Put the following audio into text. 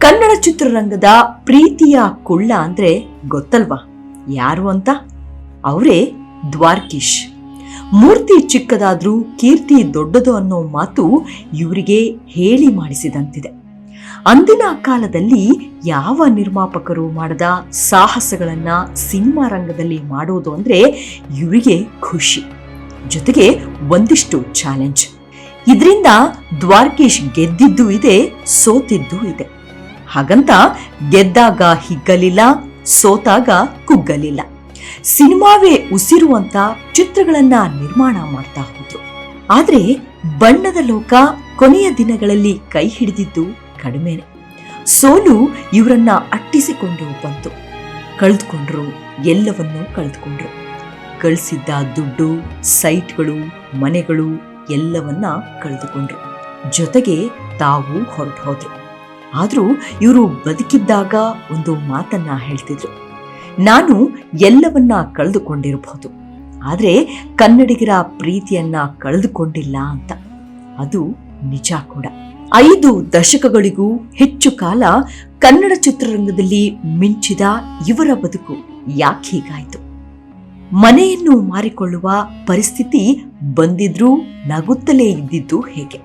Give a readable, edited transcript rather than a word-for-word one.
ಕನ್ನಡ ಚಿತ್ರರಂಗದ ಪ್ರೀತಿಯ ಕುಳ್ಳ ಅಂದ್ರೆ ಗೊತ್ತಲ್ವಾ ಯಾರು ಅಂತ? ಅವರೇ ದ್ವಾರಕೀಶ್. ಮೂರ್ತಿ ಚಿಕ್ಕದಾದ್ರೂ ಕೀರ್ತಿ ದೊಡ್ಡದು ಅನ್ನೋ ಮಾತು ಇವರಿಗೆ ಹೇಳಿ ಮಾಡಿಸಿದಂತಿದೆ. ಅಂದಿನ ಕಾಲದಲ್ಲಿ ಯಾವ ನಿರ್ಮಾಪಕರು ಮಾಡದ ಸಾಹಸಗಳನ್ನ ಸಿನಿಮಾ ರಂಗದಲ್ಲಿ ಮಾಡೋದು ಅಂದ್ರೆ ಇವರಿಗೆ ಖುಷಿ, ಜೊತೆಗೆ ಒಂದಿಷ್ಟು ಚಾಲೆಂಜ್. ಇದರಿಂದ ದ್ವಾರಕೀಶ್ ಗೆದ್ದಿದ್ದು ಇದೆ, ಸೋತಿದ್ದು ಇದೆ. ಹಾಗಂತ ಗೆದ್ದಾಗ ಹಿಗ್ಗಲಿಲ್ಲ, ಸೋತಾಗ ಕುಗ್ಗಲಿಲ್ಲ. ಸಿನಿಮಾವೇ ಉಸಿರುವಂತ ಚಿತ್ರಗಳನ್ನ ನಿರ್ಮಾಣ ಮಾಡ್ತಾ ಹೋದ್ರು. ಆದ್ರೆ ಬಣ್ಣದ ಲೋಕ ಕೊನೆಯ ದಿನಗಳಲ್ಲಿ ಕೈ ಹಿಡಿದಿದ್ದು ಕಡಿಮೆನೆ. ಸೋಲು ಇವರನ್ನ ಅಟ್ಟಿಸಿಕೊಂಡು ಬಂತು. ಕಳೆದುಕೊಂಡ್ರು, ಎಲ್ಲವನ್ನೂ ಕಳೆದುಕೊಂಡ್ರು. ಗಳಿಸಿದ್ದ ದುಡ್ಡು, ಸೈಟ್ಗಳು, ಮನೆಗಳು ಎಲ್ಲವನ್ನ ಕಳೆದುಕೊಂಡ್ರು. ಜೊತೆಗೆ ತಾವು ಹೊರಟು ಹೋದ್ರು. ಆದ್ರೂ ಇವರು ಬದುಕಿದ್ದಾಗ ಒಂದು ಮಾತನ್ನ ಹೇಳ್ತಿದ್ರು, ನಾನು ಎಲ್ಲವನ್ನ ಕಳೆದುಕೊಂಡಿರಬಹುದು, ಆದ್ರೆ ಕನ್ನಡಿಗರ ಪ್ರೀತಿಯನ್ನ ಕಳೆದುಕೊಂಡಿಲ್ಲ ಅಂತ. ಅದು ನಿಜ ಕೂಡ. 5 ದಶಕಗಳಿಗೂ ಹೆಚ್ಚು ಕಾಲ ಕನ್ನಡ ಚಿತ್ರರಂಗದಲ್ಲಿ ಮಿಂಚಿದ ಇವರ ಬದುಕು ಯಾಕೆ ಹೀಗಾಯ್ತು? ಮನೆಯನ್ನು ಮಾರಿಕೊಳ್ಳುವ ಪರಿಸ್ಥಿತಿ ಬಂದಿದ್ರೂ ನಗುತ್ತಲೇ ಇದ್ದಿದ್ದು ಹೇಗೆ?